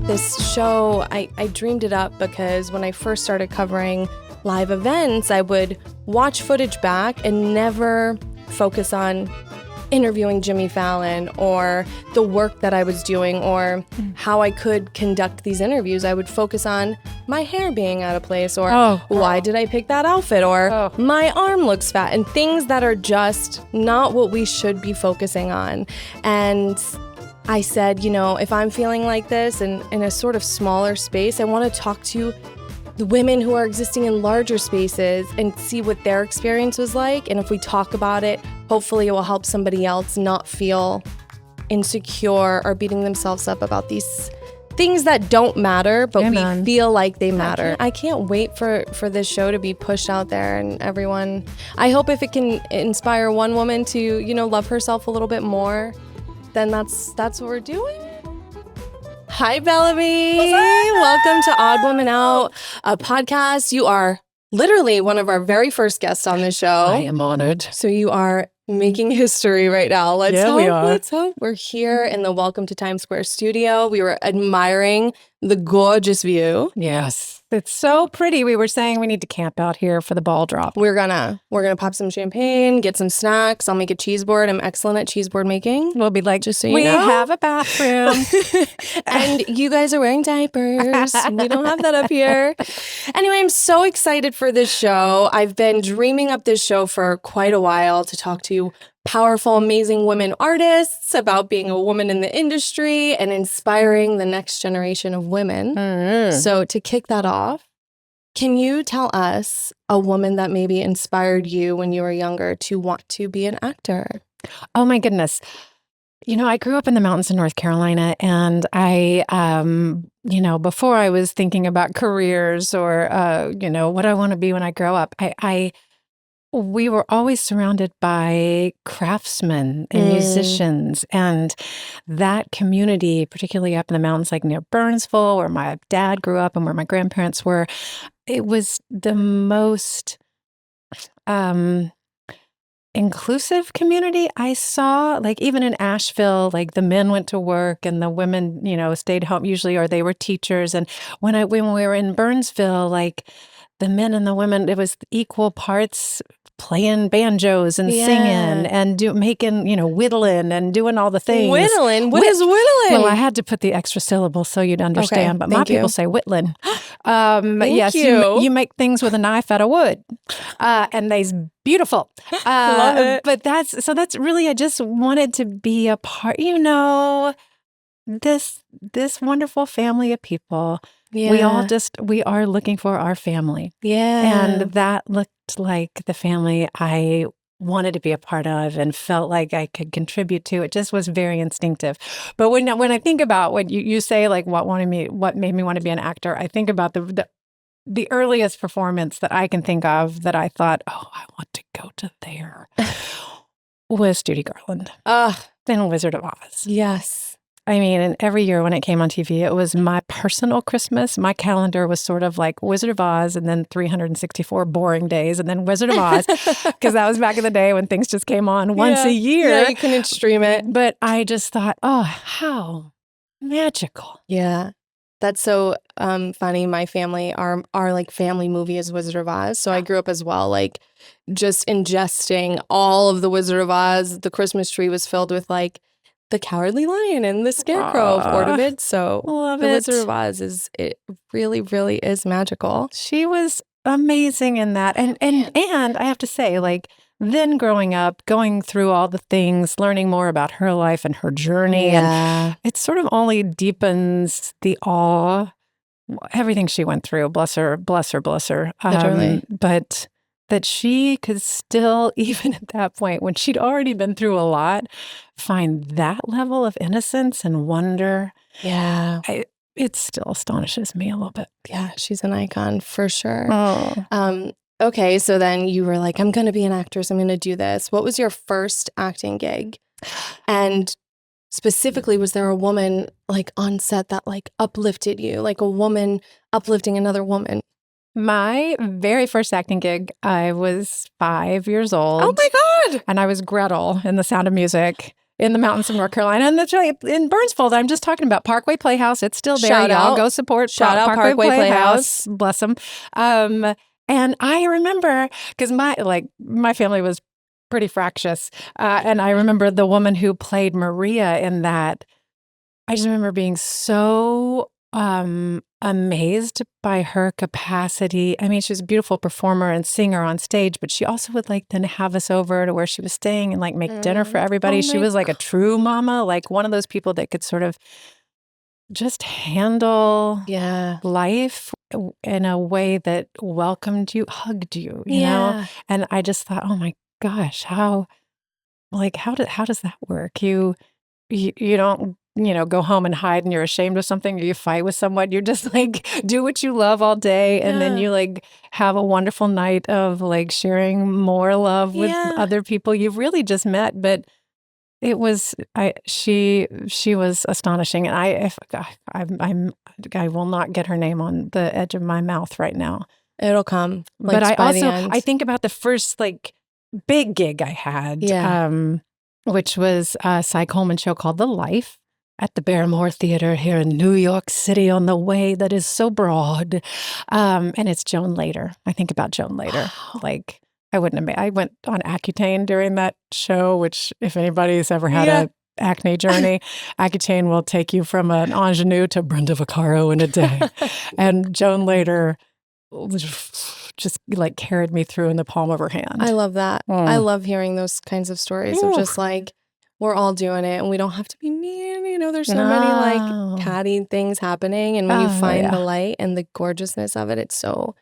This show, I dreamed it up because when I first started covering live events, I would watch footage back and never focus on interviewing Jimmy Fallon or the work that I was doing or how I could conduct these interviews. I would focus on my hair being out of place or why did I pick that outfit or my arm looks fat and things that are just not what we should be focusing on. And I said, you know, if I'm feeling like this and in a sort of smaller space, I want to talk to the women who are existing in larger spaces and see what their experience was like. And if we talk about it, hopefully it will help somebody else not feel insecure or beating themselves up about these things that don't matter, but we feel like they matter. I can't wait for this show to be pushed out there and everyone. I hope if it can inspire one woman to, you know, love herself a little bit more, then that's what we're doing. Hi, Bellamy. Welcome to Odd Woman Out, a podcast. You are literally one of our very first guests on the show. I am honored. So you are making history right now. Let's hope. We're here in the Welcome to Times Square studio. We were admiring the gorgeous view. Yes. It's so pretty. We were saying we need to camp out here for the ball drop. We're gonna pop some champagne, get some snacks. I'll make a cheese board. I'm excellent at cheese board making. We'll be like, just so you we know. have a bathroom. And you guys are wearing diapers. We don't have that up here. Anyway, I'm so excited for this show. I've been dreaming up this show for quite a while to talk to powerful, amazing women artists about being a woman in the industry and inspiring the next generation of women. So to kick that off, can you tell us a woman that maybe inspired you when you were younger to want to be an actor? Oh my goodness. You know, I grew up in the mountains in North Carolina, and I, before I was thinking about careers or, what I want to be when I grow up, we were always surrounded by craftsmen and musicians, and that community, particularly up in the mountains, like near Burnsville, where my dad grew up and where my grandparents were, it was the most inclusive community I saw. Like even in Asheville, like the men went to work and the women, stayed home usually, or they were teachers. And when we were in Burnsville, like the men and the women, it was equal parts playing banjos and singing and making, whittling and doing all the things. Whittling? What is whittling? Well, I had to put the extra syllable so you'd understand, but my people say whittling. Yes, you make things with a knife out of wood, and they's beautiful. Love it. But that's really, I just wanted to be a part, this wonderful family of people. Yeah. We are looking for our family. Yeah. And that looked like the family I wanted to be a part of and felt like I could contribute to. It just was very instinctive. But when I think about what you say, like what made me want to be an actor, I think about the earliest performance that I can think of that I thought, oh, I want to go to there, was Judy Garland. In Wizard of Oz. Yes. I mean, and every year when it came on TV, it was my personal Christmas. My calendar was sort of like Wizard of Oz and then 364 boring days and then Wizard of Oz, because that was back in the day when things just came on once a year. Yeah, you couldn't stream it. But I just thought, oh, how magical. Yeah. That's so funny. My family, our like family movie is Wizard of Oz. So I grew up as well, like just ingesting all of the Wizard of Oz. The Christmas tree was filled with like the Cowardly Lion and the Scarecrow of ornaments. So the Wizard of Oz it really, really is magical. She was amazing in that. And I have to say, like, then growing up, going through all the things, learning more about her life and her journey, and it sort of only deepens the awe, everything she went through. Bless her. Literally. But that she could still, even at that point, when she'd already been through a lot, find that level of innocence and wonder. Yeah. It still astonishes me a little bit. Yeah, she's an icon for sure. Oh. Okay, so then you were like, I'm going to be an actress. I'm going to do this. What was your first acting gig? And specifically, was there a woman like on set that like uplifted you, like a woman uplifting another woman? My very first acting gig, I was 5 years old. Oh my God! And I was Gretel in The Sound of Music. in the mountains of North Carolina. And that's right, in Burnsville, I'm just talking about Parkway Playhouse. It's still there. Shout Y'all out. go support Shout out Parkway Playhouse. Bless them. And I remember, because my family was pretty fractious. And I remember the woman who played Maria in that. I just remember being so amazed by her capacity. I mean, she was a beautiful performer and singer on stage, but she also would then have us over to where she was staying and make dinner for everybody. She was like a true mama, like one of those people that could sort of just handle life in a way that welcomed you, hugged you, you know? And I just thought, oh my gosh, how does that work? You don't go home and hide and you're ashamed of something, or you fight with someone. You're just do what you love all day. And then you have a wonderful night of sharing more love with other people you've really just met. But it was, she was astonishing. And I will not get her name on the edge of my mouth right now. It'll come. But I think about the first big gig I had, which was a Cy Coleman show called The Life, at the Barrymore Theater here in New York City on the way that is so broad. And it's Joan Lader. I think about Joan Lader. I went on Accutane during that show, which if anybody's ever had a acne journey, Accutane will take you from an ingenue to Brenda Vaccaro in a day. And Joan Lader just carried me through in the palm of her hand. I love that. I love hearing those kinds of stories of just we're all doing it and we don't have to be mean. There's so many catty things happening. And when you find the light and the gorgeousness of it, it's so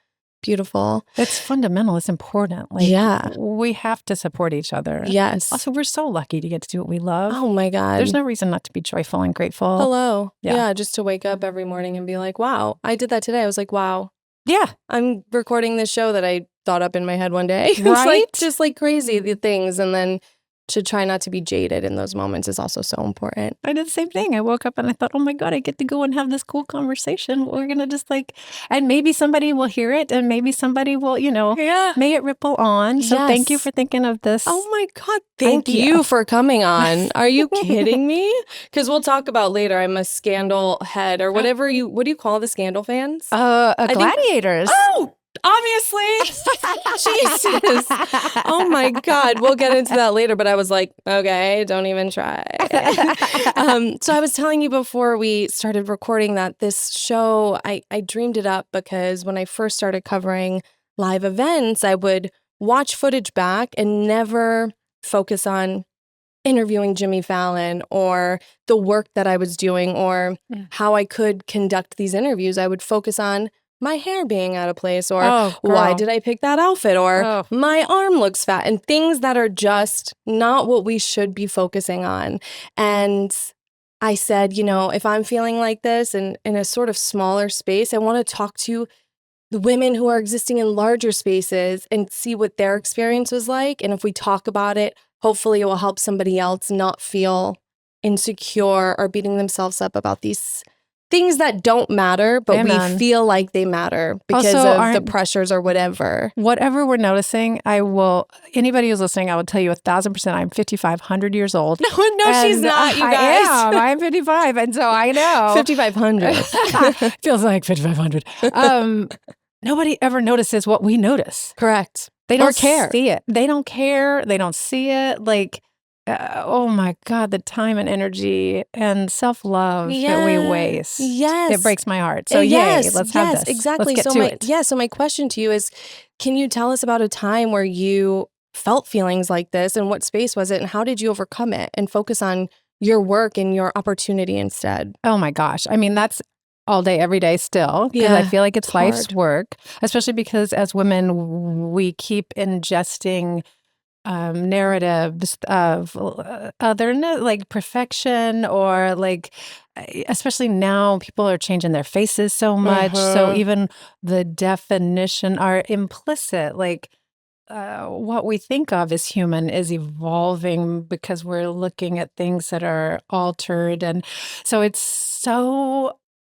beautiful. It's fundamental. It's important. We have to support each other. Yes. Also, we're so lucky to get to do what we love. Oh my God. There's no reason not to be joyful and grateful. Hello. Yeah. Just to wake up every morning and be like, wow, I did that today. I was like, wow. Yeah. I'm recording this show that I thought up in my head one day. Right? It's just crazy, the things. And then to try not to be jaded in those moments is also so important. I did the same thing. I woke up and I thought, oh my God, I get to go and have this cool conversation. We're going to just and maybe somebody will hear it and maybe somebody will, may it ripple on. So thank you for thinking of this. Oh my God. Thank you for coming on. Are you kidding me? Because we'll talk about later. I'm a scandal head or whatever what do you call the scandal fans? Gladiators. Obviously. Jesus. Oh my God. We'll get into that later. But I was like, okay, don't even try. So I was telling you before we started recording that this show, I dreamed it up because when I first started covering live events, I would watch footage back and never focus on interviewing Jimmy Fallon or the work that I was doing or how I could conduct these interviews. I would focus on my hair being out of place or why did I pick that outfit or my arm looks fat and things that are just not what we should be focusing on. And I said, if I'm feeling like this and in a sort of smaller space, I want to talk to the women who are existing in larger spaces and see what their experience was like. And if we talk about it, hopefully it will help somebody else not feel insecure or beating themselves up about these things that don't matter, but we feel like they matter because of the pressures or whatever. Whatever we're noticing, anybody who's listening, I will tell you 1,000%, I'm 5,500 years old. No, she's not, you guys. I am. I'm 55, and so I know. 5,500. Feels like 5,500. Nobody ever notices what we notice. Correct. They don't care. See it. They don't care. They don't see it. Oh my God, the time and energy and self-love that we waste. Yes. It breaks my heart. So yay, let's have this. Exactly. Let's get to it. So my question to you is, can you tell us about a time where you felt feelings like this and what space was it and how did you overcome it and focus on your work and your opportunity instead? Oh my gosh. I mean, that's all day, every day still, because I feel like it's life's work, especially because as women, we keep ingesting narratives of other perfection or especially now people are changing their faces so much. So even the definition are implicit, what we think of as human is evolving because we're looking at things that are altered. And so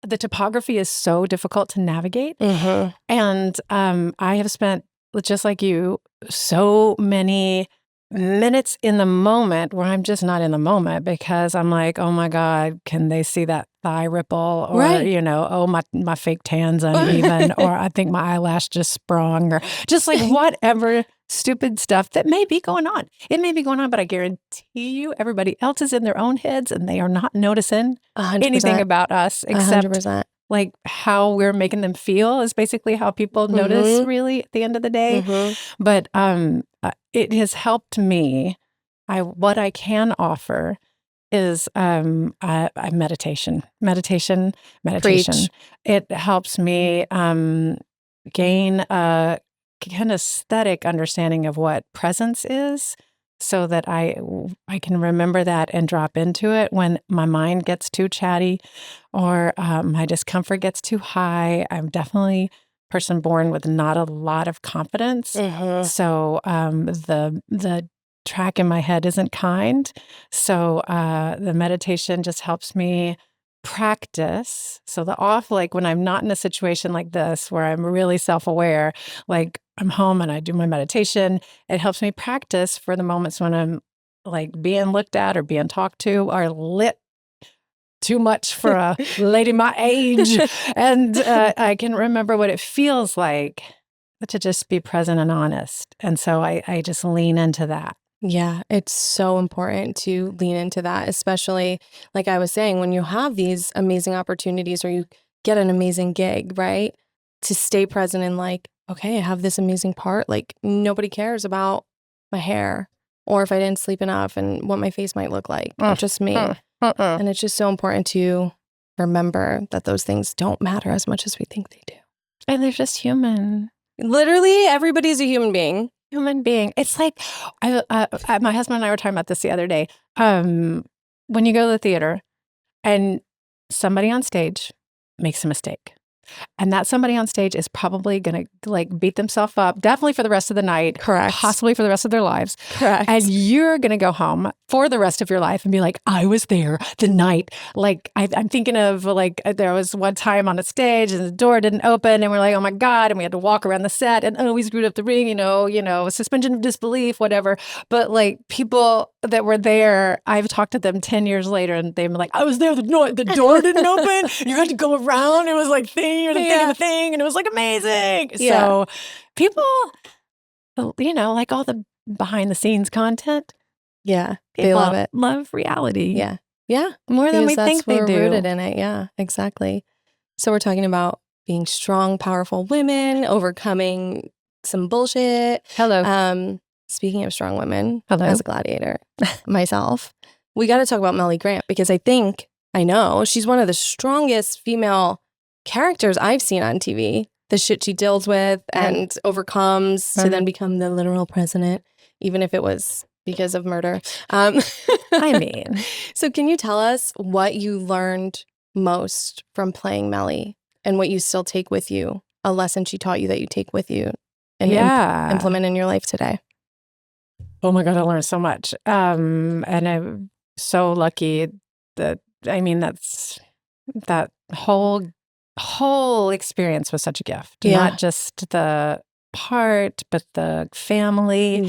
the topography is so difficult to navigate. And I have spent, just like you, so many minutes in the moment where I'm just not in the moment because I'm like, oh my God, can they see that thigh ripple? Or, Right. oh, my fake tan's uneven, or I think my eyelash just sprung, or just like whatever stupid stuff that may be going on. It may be going on, but I guarantee you everybody else is in their own heads and they are not noticing 100%. anything about us except 100%. like how we're making them feel is basically how people notice really at the end of the day. But it has helped me. What I can offer is meditation. Preach. It helps me gain a kinesthetic understanding of what presence is, so that I can remember that and drop into it when my mind gets too chatty or my discomfort gets too high. I'm definitely a person born with not a lot of confidence. So the track in my head isn't kind. So the meditation just helps me practice. So like when I'm not in a situation like this where I'm really self-aware, like I'm home and I do my meditation, it helps me practice for the moments when I'm like being looked at or being talked to or lit too much for a lady my age. And I can remember what it feels like to just be present and honest. And so I just lean into that. Yeah, it's so important to lean into that, especially like I was saying, when you have these amazing opportunities or you get an amazing gig, right? To stay present and like, okay, I have this amazing part. Like nobody cares about my hair or if I didn't sleep enough and what my face might look like. Just me. And it's just so important to remember that those things don't matter as much as we think they do. And they're just human. Literally, everybody's a human being. It's like, my husband and I were talking about this the other day. When you go to the theater and somebody on stage makes a mistake, and that somebody on stage is probably going to like beat themselves up, definitely for the rest of the night. Correct. Possibly for the rest of their lives. Correct. And you're going to go home for the rest of your life and be like, I was there the night. Like, I'm thinking of like, there was one time on a stage and the door didn't open and we're like, oh my God. And we had to walk around the set and we screwed up the ring, suspension of disbelief, whatever. But like people that were there, I've talked to them 10 years later and they were like, I was there, the door didn't open. You had to go around. It was like thing of the thing. And it was like amazing. Yeah. So people, like all the behind the scenes content. Yeah. They love it. Love reality. Yeah. Yeah. More than we think they do. We're rooted in it. Yeah, exactly. So we're talking about being strong, powerful women, overcoming some bullshit. Hello. Speaking of strong women, Hello. As a gladiator myself, we got to talk about Mellie Grant because I know she's one of the strongest female characters I've seen on TV. The shit she deals with and overcomes to then become the literal president, even if it was because of murder. So can you tell us what you learned most from playing Mellie and what you still take with you, a lesson she taught you that you take with you and implement in your life today? Oh my God, I learned so much. And I'm so lucky that, that whole experience was such a gift. Yeah. Not just the part, but the family,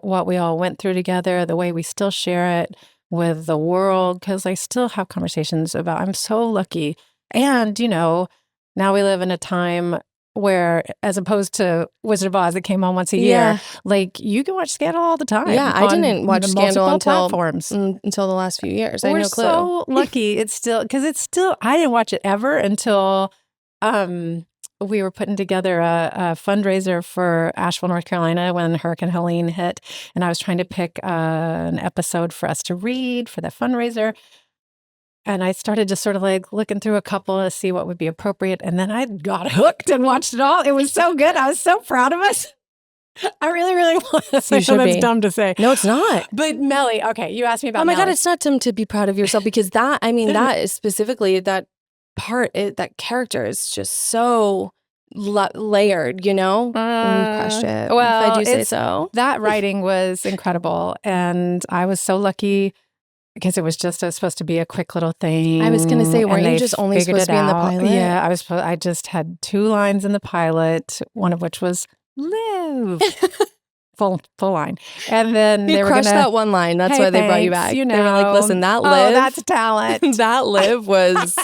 what we all went through together, the way we still share it with the world, because I still have conversations about, I'm so lucky. And, now we live in a time where, as opposed to Wizard of Oz that came on once a year, like you can watch Scandal all the time. Yeah, I didn't watch Scandal until the last few years. I had no clue. We're so lucky. I didn't watch it ever until we were putting together a fundraiser for Asheville, North Carolina when Hurricane Helene hit. And I was trying to pick an episode for us to read for the fundraiser. And I started just sort of like looking through a couple to see what would be appropriate. And then I got hooked and watched it all. It was so good. I was so proud of us. I really, really was. You should That's be. dumb to say. No, it's not. But Mellie, okay, you asked me about Mellie. God, it's not dumb to be proud of yourself because that is specifically that part, that character is just so layered, and you crushed it. Well, if I do say so. That writing was incredible. And I was so lucky because it was just supposed to be a quick little thing. I was going to say, weren't you just only supposed to be in the pilot? Yeah, I just had 2 lines in the pilot, one of which was live full line. And then You they were crushed gonna, that one line. That's "Hey, why they brought you thanks," back. you They were like, know. listen, that Oh, Liv, that's talent. that Liv was,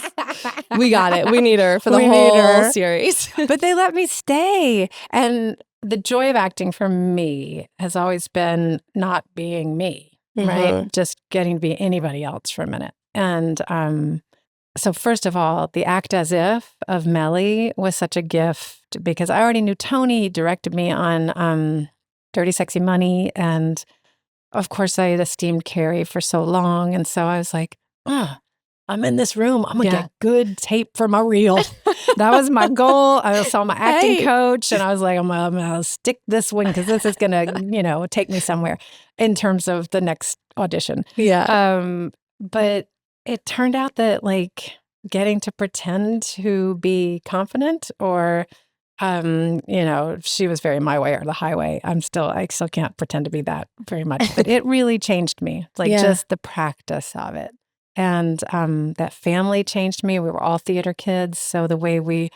we got it. We need her for the We need whole her. series. But they let me stay. And the joy of acting for me has always been not being me, right? Just getting to be anybody else for a minute. And so first of all, the act as if of Mellie was such a gift because I already knew Tony. He directed me on Dirty Sexy Money. And of course, I had esteemed Carrie for so long. And so I was like, oh, I'm in this room. I'm going to get good tape for my reel. That was my goal. I saw my acting coach and I was like, I'm going to stick this one because this is going to, take me somewhere in terms of the next audition. Yeah. But it turned out that like getting to pretend to be confident or, she was very my way or the highway. I still can't pretend to be that very much, but it really changed me, like just the practice of it. And that family changed me. We were all theater kids. So the way we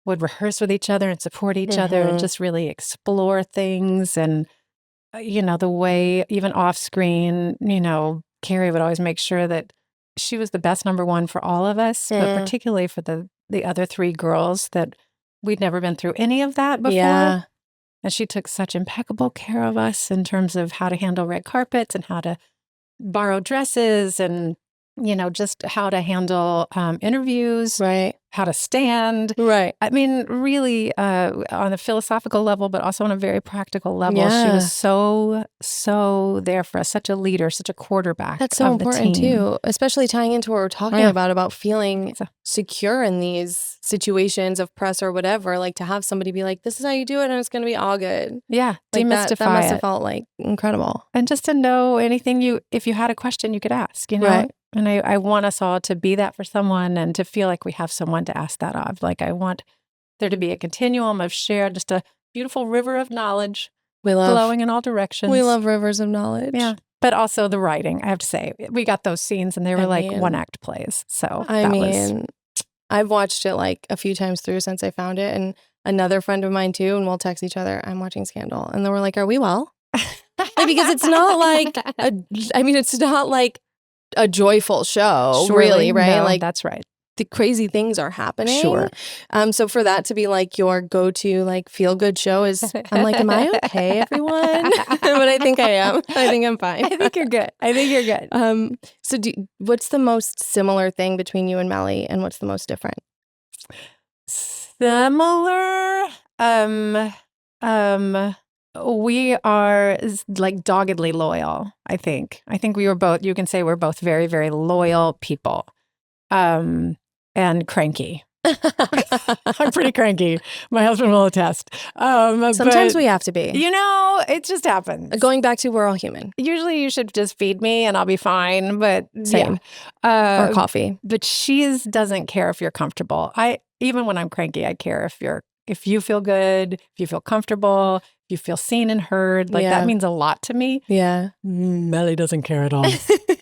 would rehearse with each other and support each other and just really explore things. And, the way even off screen, Carrie would always make sure that she was the best number one for all of us, but particularly for the other three girls that we'd never been through any of that before. Yeah. And she took such impeccable care of us in terms of how to handle red carpets and how to borrow dresses and just how to handle interviews, Right. how to stand. Right. I mean, really on a philosophical level, but also on a very practical level. She was so there for us, such a leader, such a quarterback. That's so of the important team. too, especially tying into what we're talking about feeling secure in these situations of press or whatever, like to have somebody be like, this is how you do it and it's going to be all good. Yeah, like demystify that must it. have felt like incredible. And just to know anything if you had a question, you could ask, Right. And I want us all to be that for someone and to feel like we have someone to ask that of. Like I want there to be a continuum of shared, just a beautiful river of knowledge flowing in all directions. We love rivers of knowledge. Yeah. But also the writing, I have to say. We got those scenes and they were one-act plays. So I've watched it like a few times through since I found it. And another friend of mine too, and we'll text each other, I'm watching Scandal. And then we're like, are we well? Because it's not like, it's not like a joyful show, really, right? No, like that's right. The crazy things are happening. Sure. So for that to be like your go-to like feel-good show is, I'm like, am I okay, everyone? But I think I am. I think I'm fine. I think you're good. So what's the most similar thing between you and Mellie, and what's the most different? Similar. We are like doggedly loyal, I think. I think you can say we're both very, very loyal people. And cranky. I'm pretty cranky. My husband will attest. Sometimes we have to be. It just happens. Going back to we're all human. Usually you should just feed me and I'll be fine, but same. Or coffee. But she doesn't care if you're comfortable. Even when I'm cranky, I care if you feel good, if you feel comfortable, if you feel seen and heard. Like that means a lot to me. Yeah. Mellie doesn't care at all.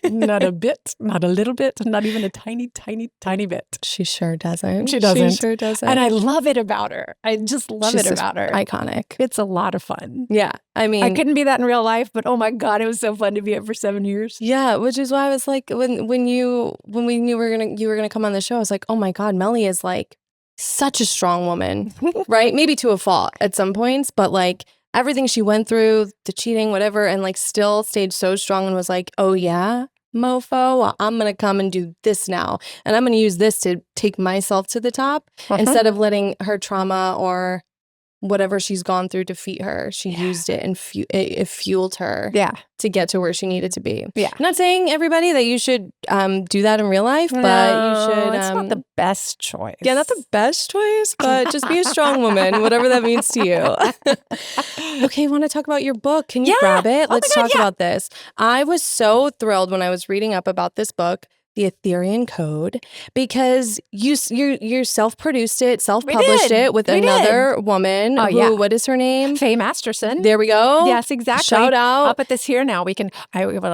Not a bit, not a little bit, not even a tiny, tiny, tiny bit. She sure doesn't. She doesn't. She sure doesn't. And I love it about her. I just love it about her. Iconic. It's a lot of fun. Yeah. I couldn't be that in real life, but oh my God, it was so fun to be it for 7 years. Yeah, which is why I was like, when we knew you were gonna come on the show, I was like, oh my God, Mellie is like such a strong woman, right? Maybe to a fault at some points, but like everything she went through, the cheating, whatever, and like still stayed so strong and was like, oh yeah, mofo, well, I'm going to come and do this now. And I'm going to use this to take myself to the top instead of letting her trauma or whatever she's gone through defeat her. She used it and it fueled her to get to where she needed to be. Yeah. I'm not saying everybody that you should do that in real life, but you should. It's not the best choice. Yeah, not the best choice, but just be a strong woman, whatever that means to you. Okay, I want to talk about your book. Can you grab it? Let's talk about this. I was so thrilled when I was reading up about this book, The Aetherion Code, because you self-produced it, self-published it with another woman. What is her name? Faye Masterson. There we go. Yes, exactly. Shout out. I'll put this here now. We can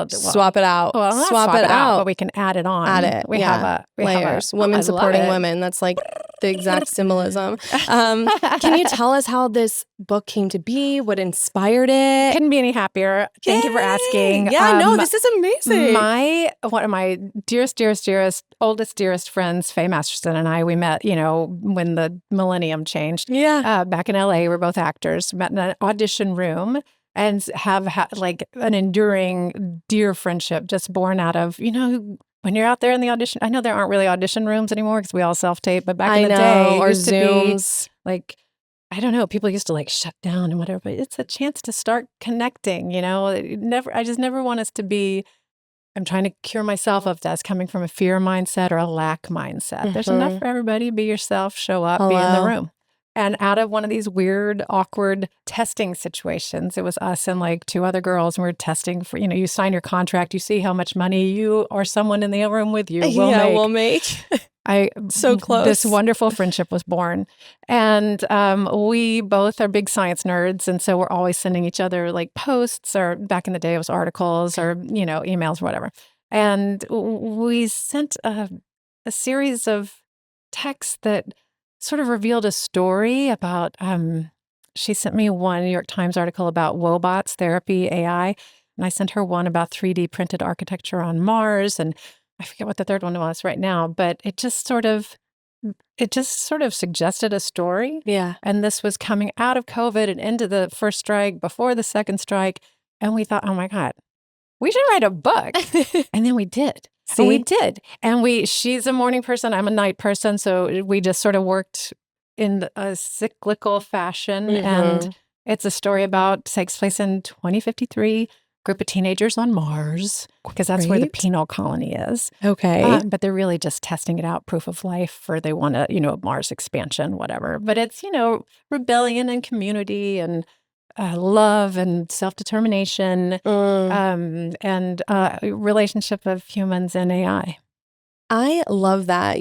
swap it out. Well, swap it out, but we can add it on. Add it. We have layers. Women supporting women. That's like the exact symbolism. Can you tell us how this book came to be? What inspired it? Couldn't be any happier. Thank you for asking. Yeah, no, this is amazing. One of my dearest, oldest, dearest friends, Faye Masterson, and I, we met, when the millennium changed. Yeah. Back in LA, we're both actors, met in an audition room and have had like an enduring, dear friendship just born out of, when you're out there in the audition, I know there aren't really audition rooms anymore because we all self-tape, but back in the day, it used Zooms. to be like, I don't know, people used to like shut down and whatever, but it's a chance to start connecting, I just never want us to be, I'm trying to cure myself of this coming from a fear mindset or a lack mindset. There's enough for everybody. Be yourself, show up, be in the room. And out of one of these weird, awkward testing situations, it was us and like two other girls, and we were testing for, you sign your contract, you see how much money you or someone in the room with you will make. So close. This wonderful friendship was born. And we both are big science nerds. And so we're always sending each other like posts, or back in the day it was articles or, emails or whatever. And we sent a series of texts that sort of revealed a story about, she sent me one New York Times article about wobots, therapy, AI. And I sent her one about 3D printed architecture on Mars. And I forget what the third one was right now, but it just sort of suggested a story. Yeah. And this was coming out of COVID and into the first strike, before the second strike. And we thought, oh my God, we should write a book. And then we did. See? We did. And she's a morning person, I'm a night person. So we just sort of worked in a cyclical fashion. And it's a story takes place in 2053. Group of teenagers on Mars, because that's where the penal colony is. Okay. But they're really just testing it out, proof of life, for they want to, Mars expansion, whatever. But it's, rebellion and community and love and self-determination and relationship of humans and AI. I love that.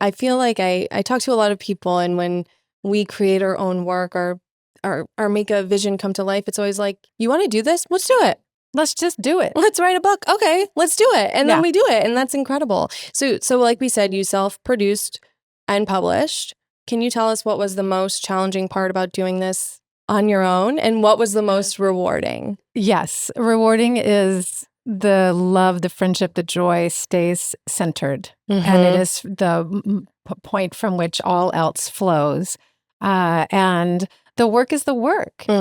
I feel like I talk to a lot of people, and when we create our own work or make a vision come to life, it's always like, you want to do this? Let's do it. Let's just do it. Let's write a book. Okay, let's do it. And then we do it. And that's incredible. So like we said, you self-produced and published. Can you tell us what was the most challenging part about doing this on your own? And what was the most rewarding? Yes. Rewarding is the love, the friendship, the joy stays centered. And it is the point from which all else flows. And the work is the work, we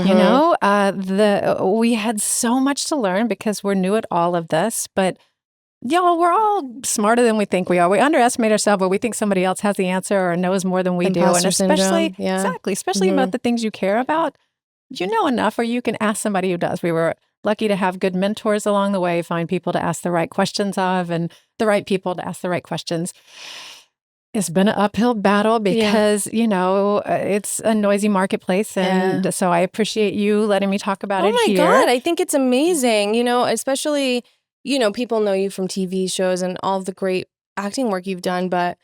had so much to learn because we're new at all of this, but we're all smarter than we think we are. We underestimate ourselves, but we think somebody else has the answer or knows more than we do. And especially, especially about the things you care about, you know enough, or you can ask somebody who does. We were lucky to have good mentors along the way, find people to ask the right questions of, and the right people to ask the right questions. It's been an uphill battle because, it's a noisy marketplace. And so I appreciate you letting me talk about it here. Oh my God, I think it's amazing. Especially, people know you from TV shows and all the great acting work you've done. But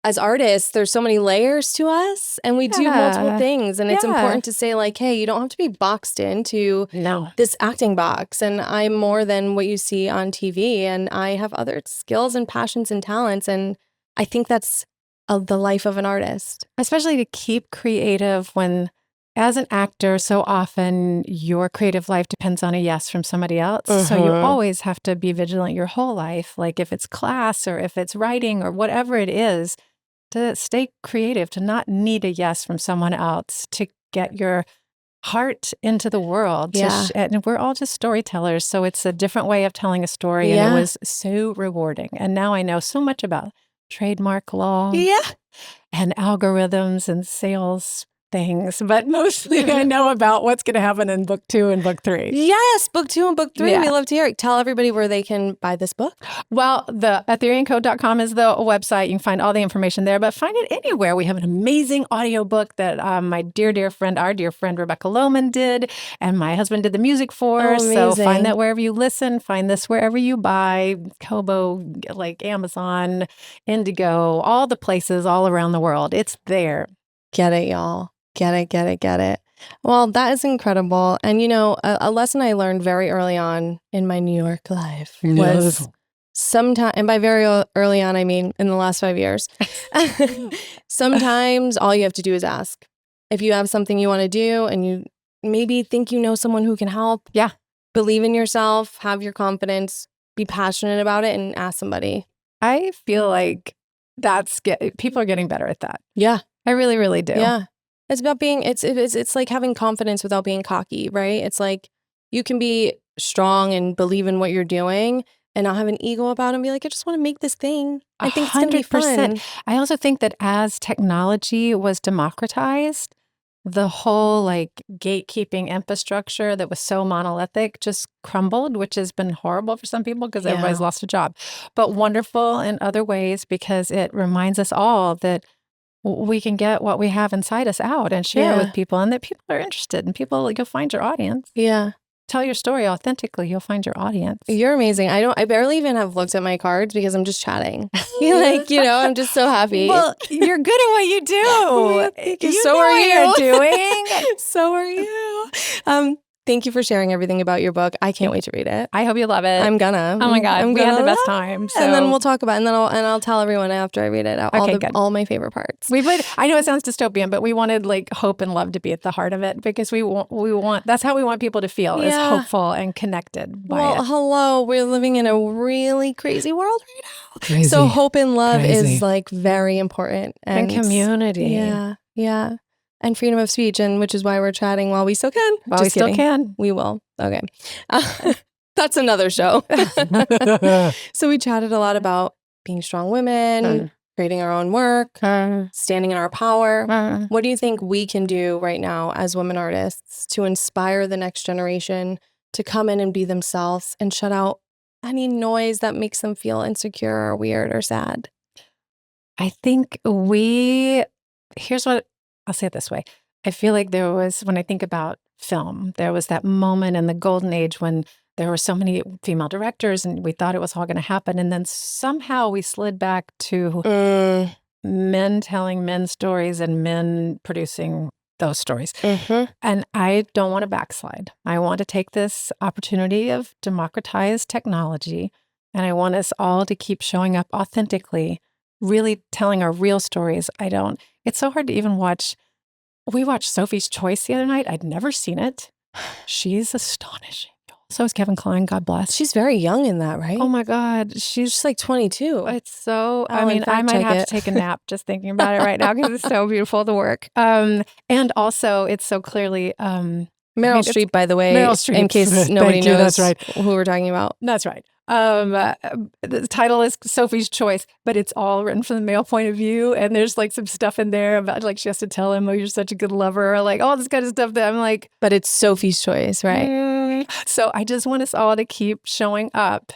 as artists, there's so many layers to us, and we do multiple things. And it's important to say, like, hey, you don't have to be boxed into this acting box. And I'm more than what you see on TV. And I have other skills and passions and talents. And I think that's the life of an artist. Especially to keep creative when, as an actor, so often your creative life depends on a yes from somebody else. So you always have to be vigilant your whole life. Like if it's class or if it's writing or whatever it is, to stay creative, to not need a yes from someone else, to get your heart into the world. And we're all just storytellers. So it's a different way of telling a story. And it was so rewarding. And now I know so much about trademark law and algorithms and sales things, but mostly I know about what's going to happen in book 2 and book 3. Yes, book 2 and book 3. We love to hear it. Tell everybody where they can buy this book. Well, the AetherianCode.com is the website. You can find all the information there, but find it anywhere. We have an amazing audiobook that my dear friend, our dear friend Rebecca Lohman did, and my husband did the music for. So find that wherever you listen. Find this wherever you buy. Kobo, like Amazon, Indigo, all the places all around the world. It's there. Get it, y'all. Get it. Well, that is incredible. And, a lesson I learned very early on in my New York life was sometimes, and by very early on, I mean in the last 5 years, sometimes all you have to do is ask. If you have something you want to do and you maybe think you know someone who can help, believe in yourself, have your confidence, be passionate about it, and ask somebody. I feel like people are getting better at that. Yeah. I really, really do. Yeah. It's about being, it's like having confidence without being cocky, right? It's like you can be strong and believe in what you're doing and not have an ego about it and be like, I just want to make this thing. I think it's going to be fun. I also think that as technology was democratized, the whole like gatekeeping infrastructure that was so monolithic just crumbled, which has been horrible for some people because everybody's lost a job, but wonderful in other ways because it reminds us all that we can get what we have inside us out and share it with people, and that people are interested, and you'll find your audience. Yeah. Tell your story authentically. You'll find your audience. You're amazing. I barely even have looked at my cards because I'm just chatting. I'm just so happy. Well, you're good at what you do. Thank you. You So know are what you. you're doing. So are you. Thank you for sharing everything about your book. I can't wait to read it. I hope you love it. I'm gonna. Oh my God. We had the best time. So. And then we'll talk about it, and then I'll tell everyone after I read it all my favorite parts. I know it sounds dystopian, but we wanted like hope and love to be at the heart of it because we want that's how we want people to feel is hopeful and connected by it. Hello. We're living in a really crazy world right now. Crazy. So hope and love is like very important. And community. Yeah. Yeah. And freedom of speech, and which is why we're chatting while we still can. While we still can. We will. Okay. That's another show. So we chatted a lot about being strong women, creating our own work, standing in our power. What do you think we can do right now as women artists to inspire the next generation to come in and be themselves and shut out any noise that makes them feel insecure or weird or sad? I think here's what I'll say it this way. I feel like when I think about film, there was that moment in the golden age when there were so many female directors and we thought it was all going to happen. And then somehow we slid back to men telling men's stories and men producing those stories. And I don't want to backslide. I want to take this opportunity of democratized technology, and I want us all to keep showing up authentically, really telling our real stories. It's so hard to even watch. We watched Sophie's Choice the other night. I'd never seen it. She's astonishing. So is Kevin Kline, God bless. She's very young in that, right? Oh my God. She's like 22. It's so, I might have to take a nap just thinking about it right now because it's so beautiful, the work. And also it's so clearly... Meryl Streep, by the way, Meryl Streep. In case nobody knows who we're talking about. That's right. The title is Sophie's Choice, but it's all written from the male point of view. And there's like some stuff in there about like she has to tell him, oh, you're such a good lover, or like all this kind of stuff that I'm like. But it's Sophie's Choice, right? So I just want us all to keep showing up,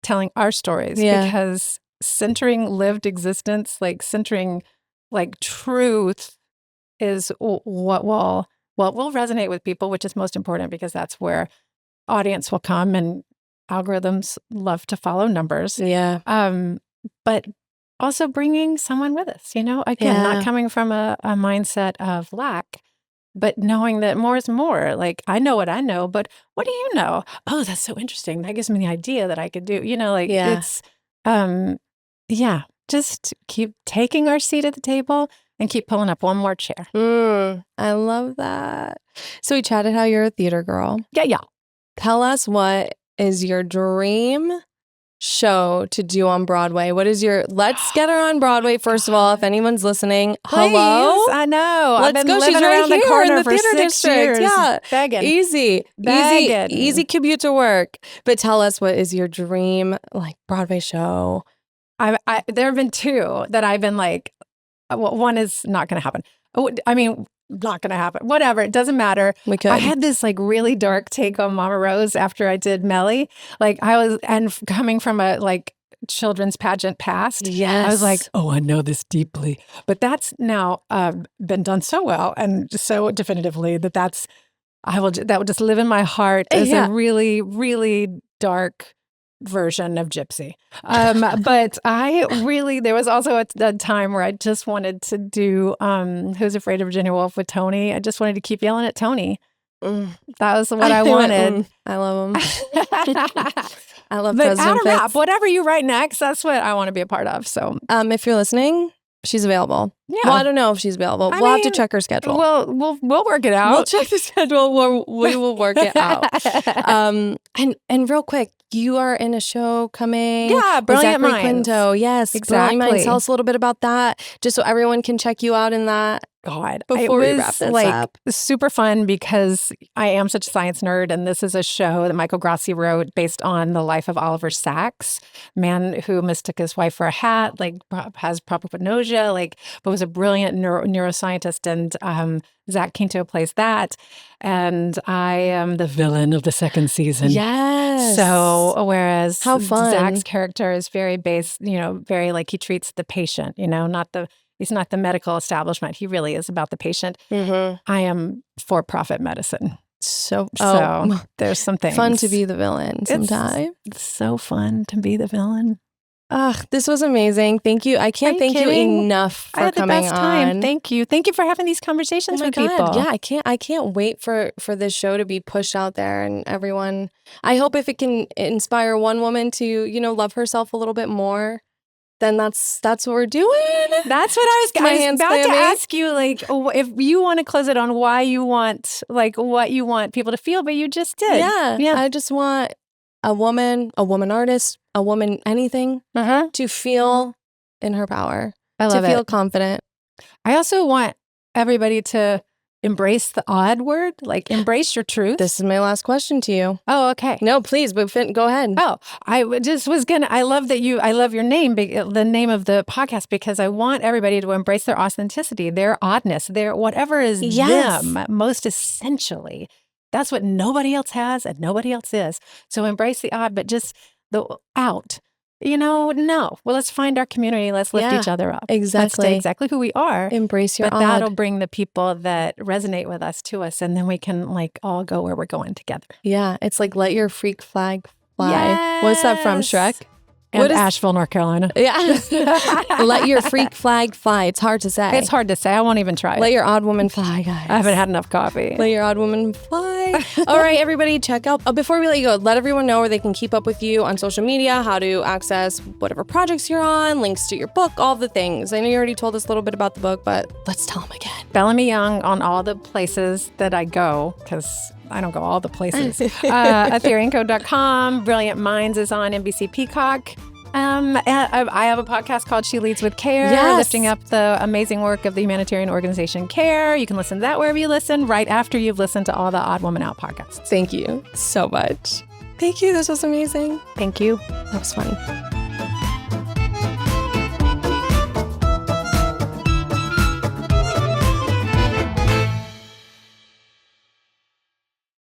telling our stories, because centering lived existence, like centering like truth is what will resonate with people, which is most important because that's where audience will come, and algorithms love to follow numbers. Yeah. But also bringing someone with us, again, not coming from a mindset of lack, but knowing that more is more. Like, I know what I know, but what do you know? Oh, that's so interesting. That gives me the idea that I could do, it's, just keep taking our seat at the table and keep pulling up one more chair. I love that. So we chatted how you're a theater girl. Yeah. Tell us, what is your dream show to do on Broadway? Let's get her on Broadway, first of all, if anyone's listening. Please, hello? I know. Let's go. She's right here the corner in the theater district. Years. Yeah. Begging. Easy commute to work. But tell us, what is your dream Broadway show? There have been two that I've been like, one is not going to happen. Not going to happen. Whatever. It doesn't matter. We could. I had this really dark take on Mama Rose after I did Mellie. Coming from a children's pageant past. Yes. I was like, oh, I know this deeply. But that's now been done so well and so definitively that will just live in my heart as a really, really dark version of Gypsy. But there was also a time where I just wanted to do Who's Afraid of Virginia Woolf with Tony. I just wanted to keep yelling at Tony. That was what I wanted. I love him. I love But President Adam Rapp, Fitz. whatever you write next, that's what I want to be a part of. So, If you're listening, she's available. yeah. Well, I don't know if she's available. We'll have to check her schedule. We'll work it out. We'll check the schedule. We will work it out. And real quick, you are in a show coming. Yeah, with Brilliant Zachary Minds. Quinto. Yes, Exactly. Brilliant Minds. Tell us a little bit about that, just so everyone can check you out in that. God, Before it we was wrap this like up. super fun because I am such a science nerd, and this is a show that Michael Grassi wrote based on the life of Oliver Sacks, man who mistook his wife for a hat, like has propagnosia, but was a brilliant neuroscientist, and Zach Quinto plays that, and I am the villain of the second season. Yes. So whereas How fun. Zach's character is very based, very like he treats the patient, He's not the medical establishment. He really is about the patient. Mm-hmm. I am for-profit medicine. So there's some things. fun to be the villain sometimes. It's so fun to be the villain. This was amazing. Thank you. I can't thank you enough for coming on. I had the best time. Thank you. Thank you for having these conversations with people. Yeah, I can't wait for this show to be pushed out there and everyone. I hope if it can inspire one woman to, love herself a little bit more, then that's what we're doing. That's what I was about to ask you, if you want to close it on why you want, what you want people to feel, but you just did. Yeah. I just want a woman artist, a woman anything, to feel in her power. I love to feel confident. I also want everybody to embrace the odd word, embrace your truth. This is my last question to you. Oh, okay. No, please, but go ahead. Oh, I love I love your name, the name of the podcast, because I want everybody to embrace their authenticity, their oddness, their whatever is them, most essentially. That's what nobody else has and nobody else is. So embrace the odd, but just the out. No. Well, let's find our community. Let's lift each other up. Exactly. Let's stay exactly who we are. Embrace your But odd. that'll bring the people that resonate with us to us, and then we can all go where we're going together. Yeah, it's like let your freak flag fly. Yes. What's that from, Shrek? And Asheville, North Carolina. Yeah. Let your freak flag fly. It's hard to say. It's hard to say. I won't even try it. Let your odd woman fly, guys. I haven't had enough coffee. Let your odd woman fly. All right, everybody, check out. Before we let you go, let everyone know where they can keep up with you on social media, how to access whatever projects you're on, links to your book, all the things. I know you already told us a little bit about the book, but let's tell them again. Bellamy Young on all the places that I go, because I don't go all the places. Aetherion Brilliant Minds is on NBC Peacock. I have a podcast called She Leads with Care, lifting up the amazing work of the humanitarian organization CARE. You can listen to that wherever you listen, right after you've listened to all the Odd Woman Out podcasts. Thank you so much. Thank you. This was amazing. Thank you. That was fun.